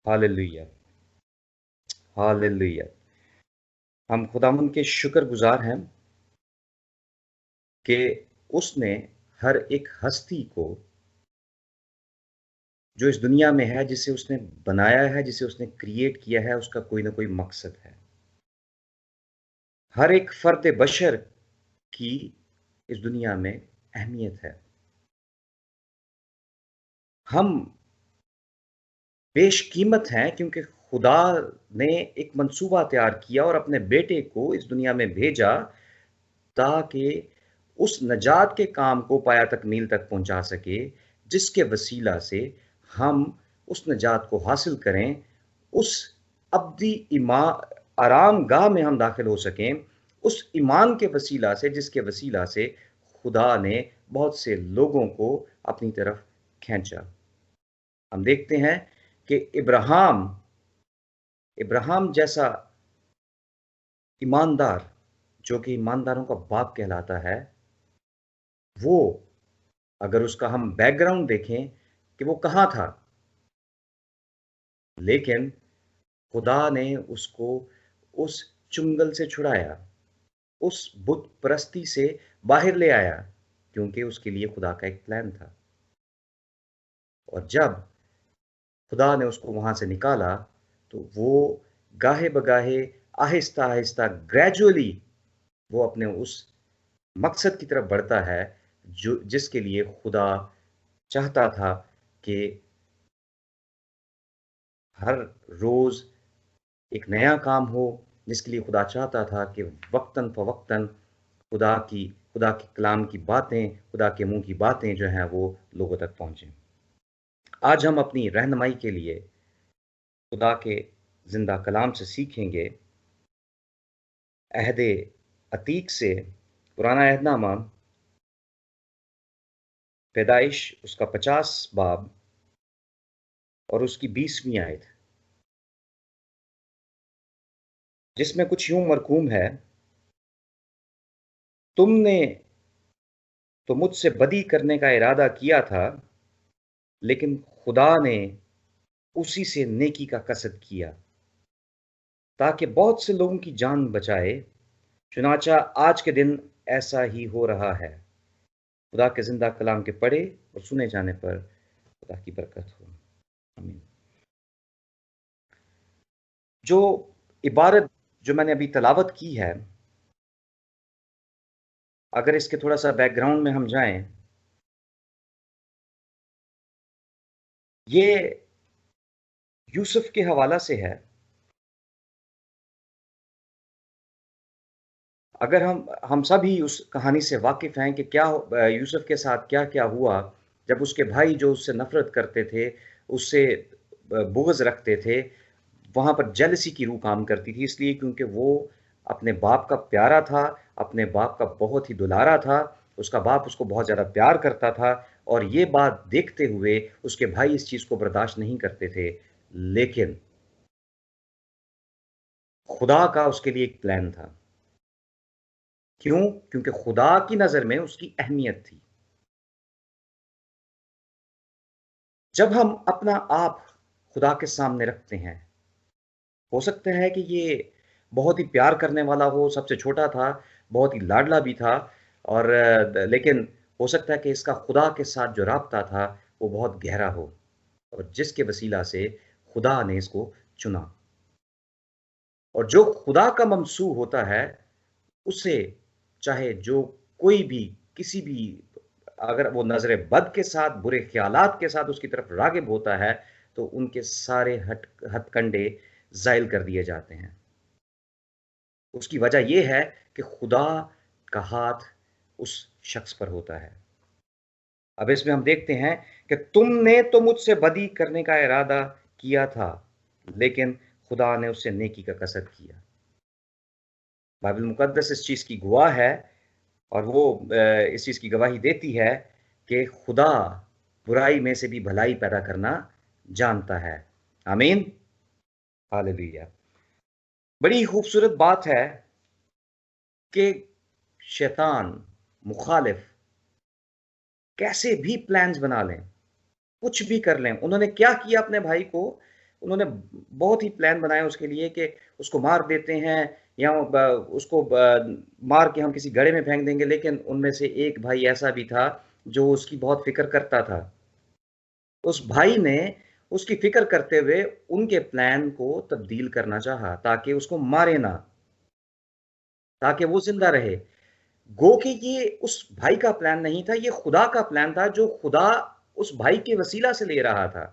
Hallelujah, hallelujah. ہم خداوند کے شکر گزار ہیں کہ اس نے ہر ایک ہستی کو جو اس دنیا میں ہے، جسے اس نے بنایا ہے، جسے اس نے کریٹ کیا ہے، اس کا کوئی نہ کوئی مقصد ہے۔ ہر ایک فرد بشر کی اس دنیا میں اہمیت ہے۔ ہم بیش قیمت ہیں کیونکہ خدا نے ایک منصوبہ تیار کیا اور اپنے بیٹے کو اس دنیا میں بھیجا تاکہ اس نجات کے کام کو پایا تکمیل تک پہنچا سکے، جس کے وسیلہ سے ہم اس نجات کو حاصل کریں، اس ابدی آرام گاہ میں ہم داخل ہو سکیں، اس ایمان کے وسیلہ سے جس کے وسیلہ سے خدا نے بہت سے لوگوں کو اپنی طرف کھینچا۔ ہم دیکھتے ہیں کہ ابراہیم جیسا ایماندار، جو کہ ایمانداروں کا باپ کہلاتا ہے، وہ اگر اس کا ہم بیک گراؤنڈ دیکھیں کہ وہ کہاں تھا، لیکن خدا نے اس کو اس چنگل سے چھڑایا، اس بت پرستی سے باہر لے آیا، کیونکہ اس کے لیے خدا کا ایک پلان تھا۔ اور جب خدا نے اس کو وہاں سے نکالا تو وہ گاہے بگاہے، آہستہ آہستہ، گریجولی وہ اپنے اس مقصد کی طرف بڑھتا ہے جس کے لیے خدا چاہتا تھا کہ ہر روز ایک نیا کام ہو، جس کے لیے خدا چاہتا تھا کہ وقتاً فوقتاً خدا کے کلام کی باتیں، خدا کے منہ کی باتیں جو ہیں وہ لوگوں تک پہنچیں۔ آج ہم اپنی رہنمائی کے لیے خدا کے زندہ کلام سے سیکھیں گے عہد عتیق سے، پرانا عہد نامہ، پیدائش اس کا 50 باب اور اس کی 20ویں آیت، جس میں کچھ یوں مرقوم ہے: تم نے تو مجھ سے بدی کرنے کا ارادہ کیا تھا، لیکن خدا نے اسی سے نیکی کا قصد کیا تاکہ بہت سے لوگوں کی جان بچائے، چنانچہ آج کے دن ایسا ہی ہو رہا ہے۔ خدا کے زندہ کلام کے پڑھے اور سنے جانے پر خدا کی برکت ہو، آمین۔ جو عبارت جو میں نے ابھی تلاوت کی ہے، اگر اس کے تھوڑا سا بیک گراؤنڈ میں ہم جائیں، یہ یوسف کے حوالہ سے ہے۔ اگر ہم سب ہی اس کہانی سے واقف ہیں کہ کیا یوسف کے ساتھ کیا کیا ہوا جب اس کے بھائی جو اس سے نفرت کرتے تھے، اس سے بغض رکھتے تھے، وہاں پر جیلسی کی روح کام کرتی تھی، اس لیے کیونکہ وہ اپنے باپ کا پیارا تھا، اپنے باپ کا بہت ہی دلارا تھا، اس کا باپ اس کو بہت زیادہ پیار کرتا تھا، اور یہ بات دیکھتے ہوئے اس کے بھائی اس چیز کو برداشت نہیں کرتے تھے، لیکن خدا کا اس کے لیے ایک پلان تھا۔ کیوں؟ کیونکہ خدا کی نظر میں اس کی اہمیت تھی۔ جب ہم اپنا آپ خدا کے سامنے رکھتے ہیں، ہو سکتا ہے کہ یہ بہت ہی پیار کرنے والا ہو، سب سے چھوٹا تھا، بہت ہی لاڈلا بھی تھا، اور لیکن ہو سکتا ہے کہ اس کا خدا کے ساتھ جو رابطہ تھا وہ بہت گہرا ہو، اور جس کے وسیلہ سے خدا نے اس کو چنا۔ اور جو خدا کا ممسوح ہوتا ہے، اسے چاہے جو کوئی بھی، کسی بھی، اگر وہ نظر بد کے ساتھ، برے خیالات کے ساتھ اس کی طرف راغب ہوتا ہے، تو ان کے سارے ہتھ کنڈے زائل کر دیے جاتے ہیں۔ اس کی وجہ یہ ہے کہ خدا کا ہاتھ اس شخص پر ہوتا ہے۔ اب اس میں ہم دیکھتے ہیں کہ تم نے تو مجھ سے بدی کرنے کا ارادہ کیا تھا، لیکن خدا نے اس سے نیکی کا قصد کیا۔ بائبل مقدس اس چیز کی گواہ ہے، اور وہ اس چیز کی گواہی دیتی ہے کہ خدا برائی میں سے بھی بھلائی پیدا کرنا جانتا ہے۔ آمین، ہاللیلویہ۔ بڑی خوبصورت بات ہے کہ شیطان، مخالف، کیسے بھی پلانز بنا لیں، کچھ بھی کر لیں۔ انہوں نے کیا کیا اپنے بھائی کو؟ انہوں نے بہت ہی پلان بنایا اس کے لیے کہ اس کو مار دیتے ہیں یا اس کو مار کے ہم کسی گڑھے میں پھینک دیں گے، لیکن ان میں سے ایک بھائی ایسا بھی تھا جو اس کی بہت فکر کرتا تھا۔ اس بھائی نے اس کی فکر کرتے ہوئے ان کے پلان کو تبدیل کرنا چاہا تاکہ اس کو مارے نہ، تاکہ وہ زندہ رہے۔ گو کہ یہ اس بھائی کا پلان نہیں تھا، یہ خدا کا پلان تھا جو خدا اس بھائی کے وسیلہ سے لے رہا تھا۔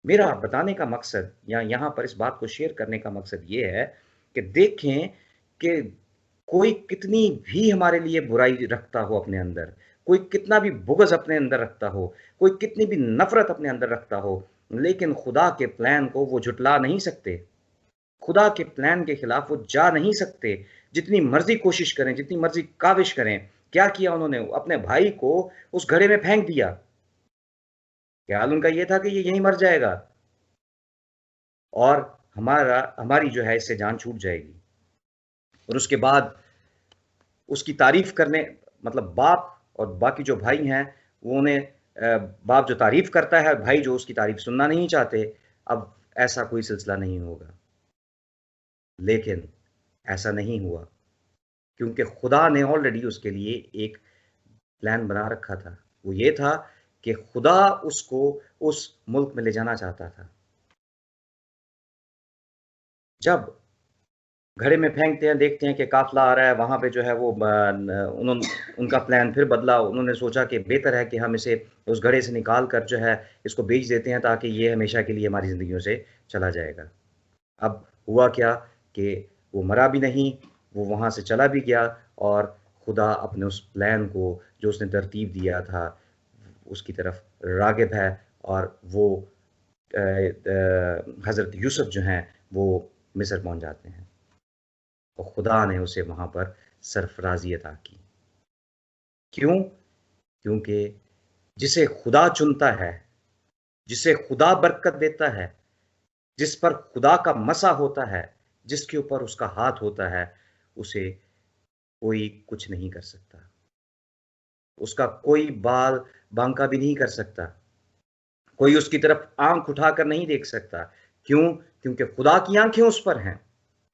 میرا بتانے کا مقصد یا یہاں پر اس بات کو شیئر کرنے کا مقصد یہ ہے کہ دیکھیں کہ کوئی کتنی بھی ہمارے لیے برائی رکھتا ہو اپنے اندر، کوئی کتنا بھی بغض اپنے اندر رکھتا ہو، کوئی کتنی بھی نفرت اپنے اندر رکھتا ہو، لیکن خدا کے پلان کو وہ جھٹلا نہیں سکتے۔ خدا کے پلان کے خلاف وہ جا نہیں سکتے، جتنی مرضی کوشش کریں، جتنی مرضی کاوش کریں۔ کیا کیا انہوں نے؟ اپنے بھائی کو اس گھڑے میں پھینک دیا۔ خیال ان کا یہ تھا کہ یہ یہیں مر جائے گا اور ہماری جو ہے اس سے جان چھوٹ جائے گی۔ اور اس کے بعد اس کی تعریف کرنے، مطلب باپ اور باقی جو بھائی ہیں وہ انہیں باپ جو تعریف کرتا ہے، بھائی جو اس کی تعریف سننا نہیں چاہتے۔ اب ایسا کوئی سلسلہ نہیں ہوگا، لیکن ایسا نہیں ہوا کیونکہ خدا نے آلریڈی اس کے لیے ایک پلان بنا رکھا تھا۔ وہ یہ تھا کہ خدا اس کو اس ملک میں لے جانا چاہتا تھا۔ جب گھڑے میں پھینکتے ہیں، دیکھتے ہیں کہ قافلہ آ رہا ہے، وہاں پہ جو ہے وہ ان کا پلان پھر بدلا۔ انہوں نے سوچا کہ بہتر ہے کہ ہم اسے اس گھڑے سے نکال کر جو ہے اس کو بیچ دیتے ہیں تاکہ یہ ہمیشہ کے لیے ہماری زندگیوں سے چلا جائے گا۔ اب ہوا کیا کہ وہ مرا بھی نہیں، وہ وہاں سے چلا بھی گیا، اور خدا اپنے اس پلان کو جو اس نے ترتیب دیا تھا اس کی طرف راغب ہے، اور وہ حضرت یوسف جو ہیں وہ مصر پہنچ جاتے ہیں، اور خدا نے اسے وہاں پر سرفرازی عطا کی۔ کیوں؟ کیونکہ جسے خدا چنتا ہے، جسے خدا برکت دیتا ہے، جس پر خدا کا مسا ہوتا ہے، جس کے اوپر اس کا ہاتھ ہوتا ہے، اسے کوئی کچھ نہیں کر سکتا۔ اس کا کوئی بال بانکا بھی نہیں کر سکتا، کوئی اس کی طرف آنکھ اٹھا کر نہیں دیکھ سکتا۔ کیوں؟ کیونکہ خدا کی آنکھیں اس پر ہیں۔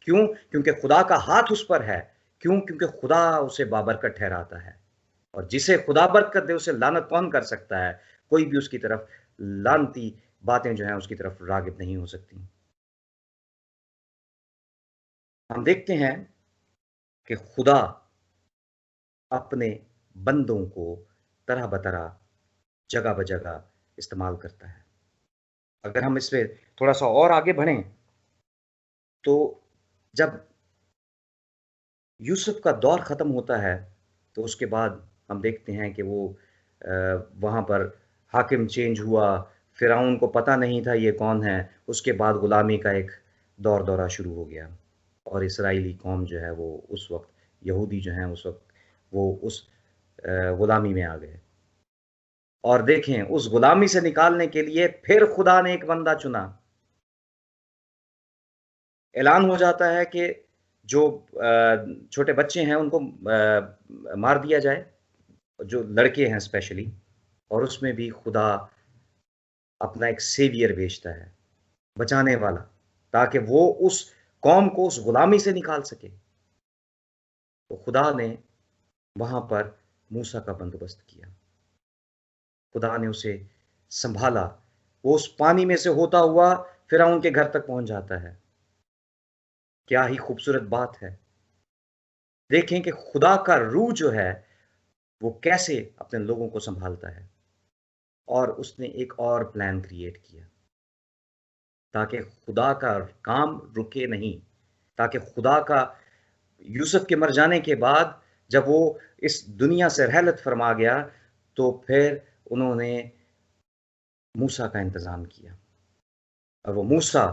کیوں؟ کیونکہ خدا کا ہاتھ اس پر ہے۔ کیوں؟ کیونکہ خدا اسے بابرکت ٹھہراتا ہے، اور جسے خدا برکت دے اسے لعنت کون کر سکتا ہے؟ کوئی بھی اس کی طرف لعنتی باتیں جو ہیں اس کی طرف راغب نہیں ہو سکتی۔ ہم دیکھتے ہیں کہ خدا اپنے بندوں کو طرح بطرح، جگہ بجگہ استعمال کرتا ہے۔ اگر ہم اس پہ تھوڑا سا اور آگے بڑھیں تو جب یوسف کا دور ختم ہوتا ہے تو اس کے بعد ہم دیکھتے ہیں کہ وہ وہاں پر حاکم چینج ہوا، فرعون کو پتہ نہیں تھا یہ کون ہے۔ اس کے بعد غلامی کا ایک دورہ شروع ہو گیا، اور اسرائیلی قوم جو ہے وہ اس وقت، یہودی جو ہیں اس وقت وہ اس غلامی میں آ گئے۔ اور دیکھیں اس غلامی سے نکالنے کے لیے پھر خدا نے ایک بندہ چنا۔ اعلان ہو جاتا ہے کہ جو چھوٹے بچے ہیں ان کو مار دیا جائے، جو لڑکے ہیں اسپیشلی، اور اس میں بھی خدا اپنا ایک سیویئر بھیجتا ہے، بچانے والا، تاکہ وہ اس قوم کو اس غلامی سے نکال سکے۔ تو خدا نے وہاں پر موسیٰ کا بندوبست کیا، خدا نے اسے سنبھالا، وہ اس پانی میں سے ہوتا ہوا فرعون کے گھر تک پہنچ جاتا ہے۔ کیا ہی خوبصورت بات ہے! دیکھیں کہ خدا کا روح جو ہے وہ کیسے اپنے لوگوں کو سنبھالتا ہے، اور اس نے ایک اور پلان کریٹ کیا تاکہ خدا کا کام رکے نہیں، تاکہ خدا کا یوسف کے مر جانے کے بعد جب وہ اس دنیا سے رحلت فرما گیا تو پھر انہوں نے موسیٰ کا انتظام کیا، اور وہ موسیٰ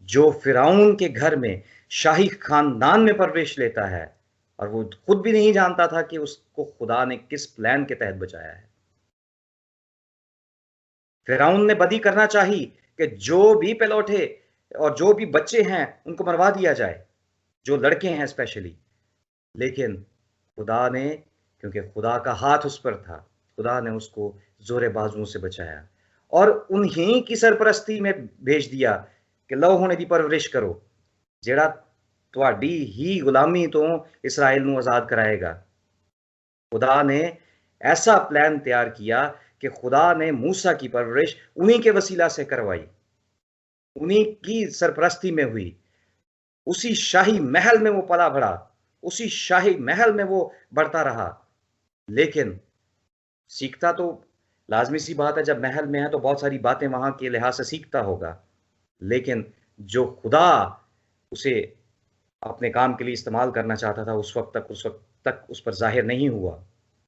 جو فرعون کے گھر میں شاہی خاندان میں پرورش لیتا ہے، اور وہ خود بھی نہیں جانتا تھا کہ اس کو خدا نے کس پلان کے تحت بچایا ہے۔ فرعون نے بدی کرنا چاہی کہ جو بھی پلوٹے اور جو بھی بچے ہیں ان کو مروا دیا جائے، جو لڑکے ہیں اسپیشلی، لیکن خدا نے، کیونکہ خدا کا ہاتھ اس پر تھا، خدا نے اس کو زور بازوؤں سے بچایا، اور انہیں کی سرپرستی میں بھیج دیا کہ لو ہونے دی پرورش کرو جیڑا تواڈی ہی غلامی تو اسرائیل نو آزاد کرائے گا۔ خدا نے ایسا پلان تیار کیا کہ خدا نے موسیٰ کی پرورش انہی کے وسیلہ سے کروائی، انہی کی سرپرستی میں ہوئی، اسی شاہی محل میں وہ پلا بڑھا، اسی شاہی محل میں وہ بڑھتا رہا۔ لیکن سیکھتا تو لازمی سی بات ہے، جب محل میں ہے تو بہت ساری باتیں وہاں کے لحاظ سے سیکھتا ہوگا، لیکن جو خدا اسے اپنے کام کے لیے استعمال کرنا چاہتا تھا اس وقت تک اس پر ظاہر نہیں ہوا۔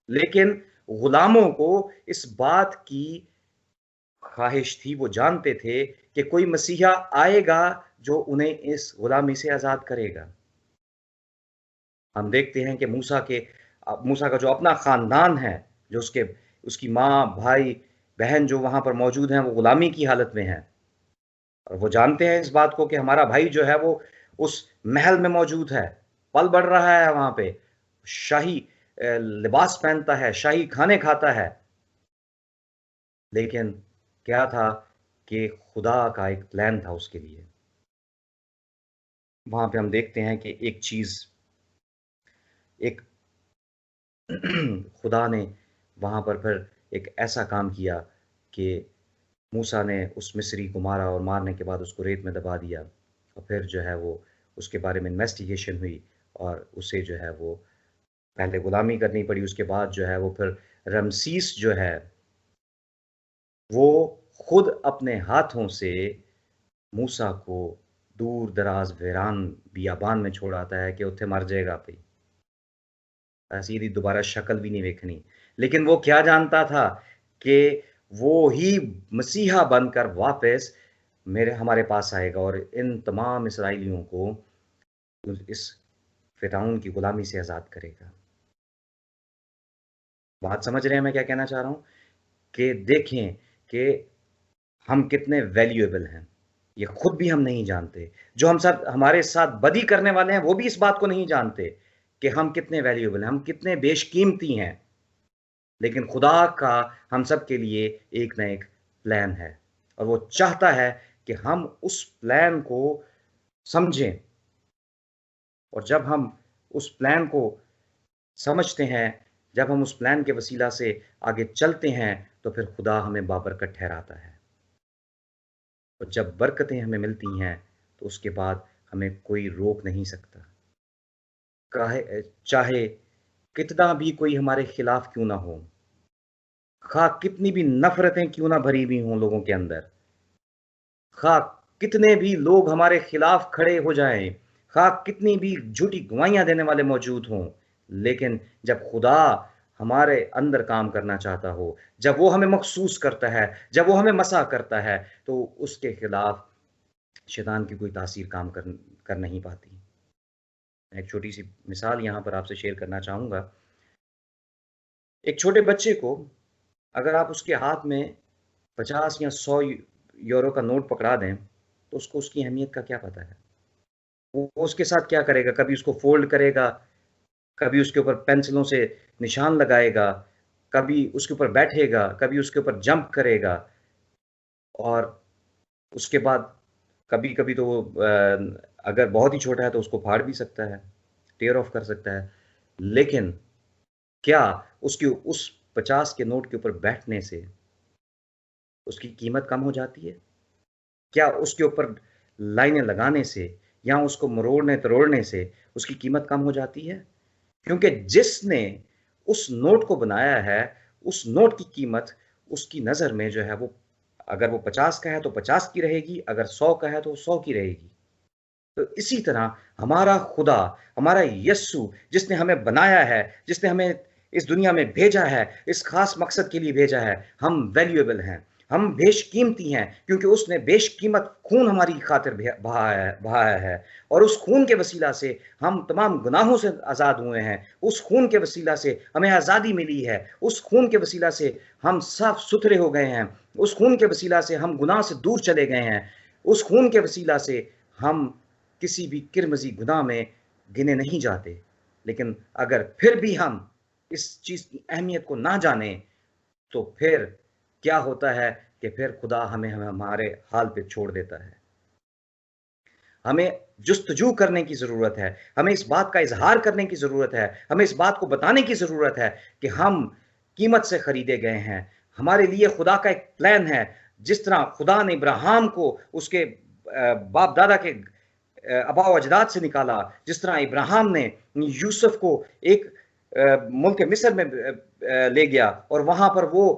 لیکن غلاموں کو اس بات کی خواہش تھی، وہ جانتے تھے کہ کوئی مسیحا آئے گا جو انہیں اس غلامی سے آزاد کرے گا۔ ہم دیکھتے ہیں کہ موسیٰ کا جو اپنا خاندان ہے، جو اس کی ماں، بھائی، بہن جو وہاں پر موجود ہیں، وہ غلامی کی حالت میں ہیں، اور وہ جانتے ہیں اس بات کو کہ ہمارا بھائی جو ہے وہ اس محل میں موجود ہے، پل بڑھ رہا ہے، وہاں پہ شاہی لباس پہنتا ہے، شاہی کھانے کھاتا ہے۔ لیکن کیا تھا کہ خدا کا ایک پلان تھا اس کے لیے۔ وہاں پہ ہم دیکھتے ہیں کہ ایک خدا نے وہاں پر پھر ایک ایسا کام کیا کہ موسیٰ نے اس مصری کو مارا، اور مارنے کے بعد اس کو ریت میں دبا دیا، اور پھر جو ہے وہ اس کے بارے میں انویسٹیگیشن ہوئی، اور اسے جو ہے وہ پہلے غلامی کرنی پڑی۔ اس کے بعد جو ہے وہ پھر رمسیس جو ہے وہ خود اپنے ہاتھوں سے موسیٰ کو دور دراز ویران بیابان میں چھوڑ آتا ہے کہ اتھے مر جائے گا پہ، ایسی دی دوبارہ شکل بھی نہیں ویکھنی۔ لیکن وہ کیا جانتا تھا کہ وہ ہی مسیحا بن کر واپس ہمارے پاس آئے گا، اور ان تمام اسرائیلیوں کو اس فرعون کی غلامی سے آزاد کرے گا۔ بات سمجھ رہے ہیں میں کیا کہنا چاہ رہا ہوں؟ کہ دیکھیں کہ ہم کتنے ویلیویبل ہیں، یہ خود بھی ہم نہیں جانتے۔ جو ہمارے ساتھ بدی کرنے والے ہیں وہ بھی اس بات کو نہیں جانتے کہ ہم کتنے ویلیویبل ہیں، ہم کتنے بیش قیمتی ہیں۔ لیکن خدا کا ہم سب کے لیے ایک نہ ایک پلان ہے، اور وہ چاہتا ہے کہ ہم اس پلان کو سمجھیں، اور جب ہم اس پلان کو سمجھتے ہیں، جب ہم اس پلان کے وسیلہ سے آگے چلتے ہیں، تو پھر خدا ہمیں بابرکت ٹھہراتا ہے، اور جب برکتیں ہمیں ملتی ہیں تو اس کے بعد ہمیں کوئی روک نہیں سکتا، چاہے کتنا بھی کوئی ہمارے خلاف کیوں نہ ہو، خواہ کتنی بھی نفرتیں کیوں نہ بھری ہوئی ہوں لوگوں کے اندر، خواہ کتنے بھی لوگ ہمارے خلاف کھڑے ہو جائیں، خواہ کتنی بھی جھوٹی گواہیاں دینے والے موجود ہوں، لیکن جب خدا ہمارے اندر کام کرنا چاہتا ہو، جب وہ ہمیں مخصوص کرتا ہے، جب وہ ہمیں مسح کرتا ہے، تو اس کے خلاف شیطان کی کوئی تاثیر کام کر نہیں پاتی۔ ایک چھوٹی سی مثال یہاں پر آپ سے شیئر کرنا چاہوں گا۔ ایک چھوٹے بچے کو اگر آپ اس کے ہاتھ میں 50 یا 100 یورو کا نوٹ پکڑا دیں تو اس کو اس کی اہمیت کا کیا پتہ ہے؟ وہ اس کے ساتھ کیا کرے گا؟ کبھی اس کو فولڈ کرے گا، کبھی اس کے اوپر پینسلوں سے نشان لگائے گا، کبھی اس کے اوپر بیٹھے گا، کبھی اس کے اوپر جمپ کرے گا، اور اس کے بعد کبھی کبھی تو وہ اگر بہت ہی چھوٹا ہے تو اس کو پھاڑ بھی سکتا ہے، ٹیئر آف کر سکتا ہے۔ لیکن کیا اس 50 کے نوٹ کے اوپر بیٹھنے سے اس کی قیمت کم ہو جاتی ہے؟ کیا اس کے اوپر لائنیں لگانے سے یا اس کو مروڑنے تروڑنے سے اس کی قیمت کم ہو جاتی ہے؟ کیونکہ جس نے اس نوٹ کو بنایا ہے، اس نوٹ کی قیمت اس کی نظر میں جو ہے وہ اگر وہ 50 کا ہے تو 50 کی رہے گی، اگر 100 کا ہے تو 100 کی رہے گی۔ تو اسی طرح ہمارا خدا، ہمارا یسوع جس نے ہمیں بنایا ہے، جس نے ہمیں اس دنیا میں بھیجا ہے، اس خاص مقصد کے لیے بھیجا ہے، ہم ویلیویبل ہیں، ہم بیش قیمتی ہیں، کیونکہ اس نے بیش قیمت خون ہماری خاطر بہایا ہے، اور اس خون کے وسیلہ سے ہم تمام گناہوں سے آزاد ہوئے ہیں، اس خون کے وسیلہ سے ہمیں آزادی ملی ہے، اس خون کے وسیلہ سے ہم صاف ستھرے ہو گئے ہیں، اس خون کے وسیلہ سے ہم گناہ سے دور چلے گئے ہیں، اس خون کے وسیلہ سے ہم کسی بھی کرمزی گناہ میں گنے نہیں جاتے۔ لیکن اگر پھر بھی ہم اس چیز کی اہمیت کو نہ جانیں تو پھر کیا ہوتا ہے کہ پھر خدا ہمیں ہمارے حال پہ چھوڑ دیتا ہے۔ ہمیں جستجو کرنے کی ضرورت ہے، ہمیں اس بات کا اظہار کرنے کی ضرورت ہے، ہمیں اس بات کو بتانے کی ضرورت ہے کہ ہم قیمت سے خریدے گئے ہیں۔ ہمارے لیے خدا کا ایک پلان ہے، جس طرح خدا نے ابراہیم کو اس کے باپ دادا کے آباء و اجداد سے نکالا، جس طرح ابراہیم نے یوسف کو ایک ملک مصر میں لے گیا اور وہاں پر وہ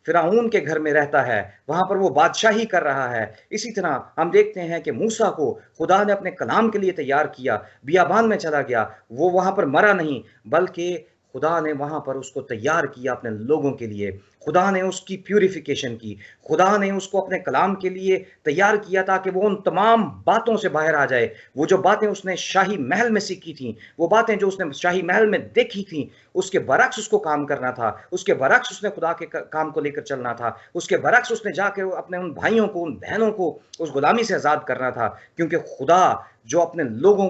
فرعون کے گھر میں رہتا ہے، وہاں پر وہ بادشاہی کر رہا ہے، اسی طرح ہم دیکھتے ہیں کہ موسیٰ کو خدا نے اپنے کلام کے لیے تیار کیا، بیابان میں چلا گیا، وہ وہاں پر مرا نہیں، بلکہ خدا نے وہاں پر اس کو تیار کیا اپنے لوگوں کے لیے۔ خدا نے اس کی پیوریفیکیشن کی، خدا نے اس کو اپنے کلام کے لیے تیار کیا تاکہ وہ ان تمام باتوں سے باہر آ جائے۔ وہ جو باتیں اس نے شاہی محل میں سیکھی تھیں، وہ باتیں جو اس نے شاہی محل میں دیکھی تھیں، اس کے برعکس اس کو کام کرنا تھا، اس کے برعکس اس نے خدا کے کام کو لے کر چلنا تھا، اس کے برعکس اس نے جا کے اپنے ان بھائیوں کو، ان بہنوں کو اس غلامی سے آزاد کرنا تھا، کیونکہ خدا جو اپنے لوگوں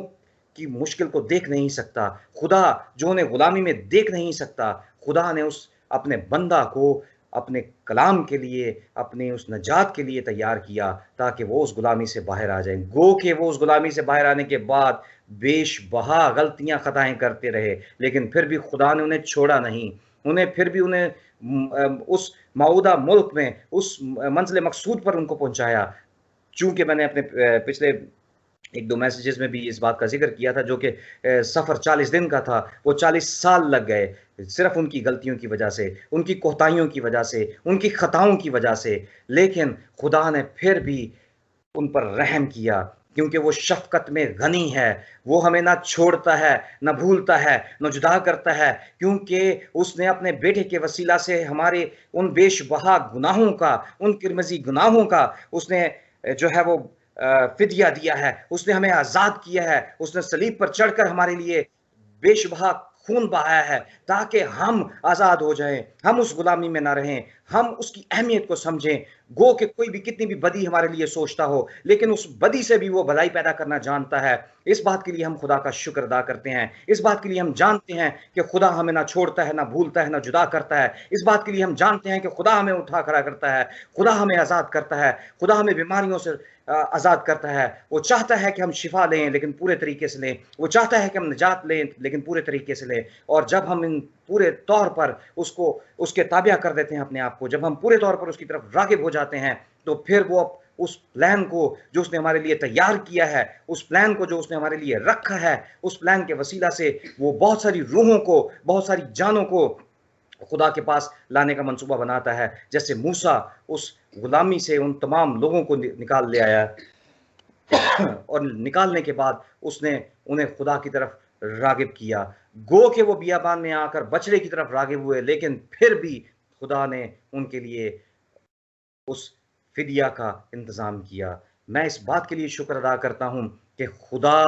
کی مشکل کو دیکھ نہیں سکتا، خدا جو انہیں غلامی میں دیکھ نہیں سکتا، خدا نے اس اپنے بندہ کو اپنے کلام کے لیے، اپنی اس نجات کے لیے تیار کیا تاکہ وہ اس غلامی سے باہر آ جائیں۔ گو کہ وہ اس غلامی سے باہر آنے کے بعد بیش بہا غلطیاں خطائیں کرتے رہے، لیکن پھر بھی خدا نے انہیں چھوڑا نہیں، انہیں پھر بھی انہیں اس موعودہ ملک میں، اس منزل مقصود پر ان کو پہنچایا۔ چونکہ میں نے اپنے پچھلے ایک دو میسیجز میں بھی اس بات کا ذکر کیا تھا، جو کہ سفر 40 دن کا تھا، وہ 40 سال لگ گئے صرف ان کی غلطیوں کی وجہ سے، ان کی کوتاہیوں کی وجہ سے، ان کی خطاؤں کی وجہ سے، لیکن خدا نے پھر بھی ان پر رحم کیا، کیونکہ وہ شفقت میں غنی ہے، وہ ہمیں نہ چھوڑتا ہے، نہ بھولتا ہے، نہ جدا کرتا ہے، کیونکہ اس نے اپنے بیٹے کے وسیلہ سے ہمارے ان بیش بہا گناہوں کا، ان کرمزی گناہوں کا اس نے جو ہے وہ فدیہ دیا ہے، اس نے ہمیں آزاد کیا ہے، اس نے صلیب پر چڑھ کر ہمارے لیے بے شبہ خون بہایا ہے تاکہ ہم آزاد ہو جائیں، ہم اس غلامی میں نہ رہیں، ہم اس کی اہمیت کو سمجھیں۔ گو کہ کوئی بھی کتنی بھی بدی ہمارے لیے سوچتا ہو، لیکن اس بدی سے بھی وہ بھلائی پیدا کرنا جانتا ہے۔ اس بات کے لیے ہم خدا کا شکر ادا کرتے ہیں، اس بات کے لیے ہم جانتے ہیں کہ خدا ہمیں نہ چھوڑتا ہے، نہ بھولتا ہے، نہ جدا کرتا ہے، اس بات کے لیے ہم جانتے ہیں کہ خدا ہمیں اٹھا کھڑا کرتا ہے، خدا ہمیں آزاد کرتا ہے، خدا ہمیں بیماریوں سے آزاد کرتا ہے۔ وہ چاہتا ہے کہ ہم شفا لیں لیکن پورے طریقے سے لیں، وہ چاہتا ہے کہ ہم نجات لیں لیکن پورے طریقے سے لیں، اور جب ہم ان پورے طور پر اس کے تابع کر دیتے ہیں اپنے آپ کو، جب ہم پورے طور پر اس کی طرف راغب ہو جاتے ہیں، تو پھر وہ اس پلان کو جو اس نے ہمارے لیے تیار کیا ہے، اس پلان کو جو اس نے ہمارے لیے رکھا ہے، اس پلان کے وسیلہ سے وہ بہت ساری روحوں کو، بہت ساری جانوں کو خدا کے پاس لانے کا منصوبہ بناتا ہے۔ جیسے موسیٰ اس غلامی سے ان تمام لوگوں کو نکال لے آیا، اور نکالنے کے بعد اس نے انہیں خدا کی طرف راغب کیا۔ گو کہ وہ بیابان میں آ کر بچڑے کی طرف راغب ہوئے، لیکن پھر بھی خدا نے ان کے لیے اس فدیہ کا انتظام کیا۔ میں اس بات کے لیے شکر ادا کرتا ہوں کہ خدا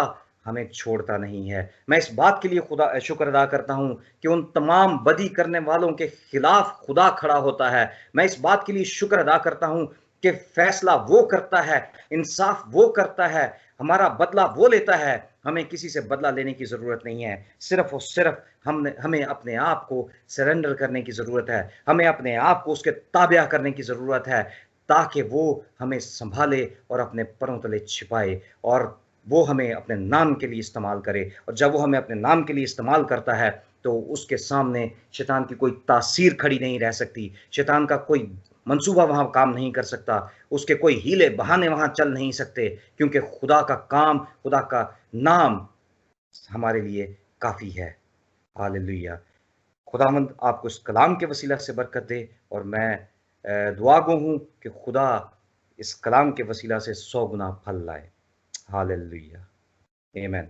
ہمیں چھوڑتا نہیں ہے۔ میں اس بات کے لیے شکر ادا کرتا ہوں کہ ان تمام بدی کرنے والوں کے خلاف خدا کھڑا ہوتا ہے۔ میں اس بات کے لیے شکر ادا کرتا ہوں کہ فیصلہ وہ کرتا ہے، انصاف وہ کرتا ہے، ہمارا بدلہ وہ لیتا ہے۔ ہمیں کسی سے بدلہ لینے کی ضرورت نہیں ہے، صرف اور صرف ہمیں اپنے آپ کو سرنڈر کرنے کی ضرورت ہے، ہمیں اپنے آپ کو اس کے تابع کرنے کی ضرورت ہے، تاکہ وہ ہمیں سنبھالے اور اپنے پروں تلے چھپائے، اور وہ ہمیں اپنے نام کے لیے استعمال کرے۔ اور جب وہ ہمیں اپنے نام کے لیے استعمال کرتا ہے تو اس کے سامنے شیطان کی کوئی تاثیر کھڑی نہیں رہ سکتی، شیطان کا کوئی منصوبہ وہاں کام نہیں کر سکتا، اس کے کوئی ہیلے بہانے وہاں چل نہیں سکتے، کیونکہ خدا کا کام، خدا کا نام ہمارے لیے کافی ہے۔ ہاللیلویہ۔ خداوند آپ کو اس کلام کے وسیلہ سے برکت دے، اور میں دعا گو ہوں کہ خدا اس کلام کے وسیلہ سے 100 گنا پھل لائے۔ ہاللیلویہ، آمین۔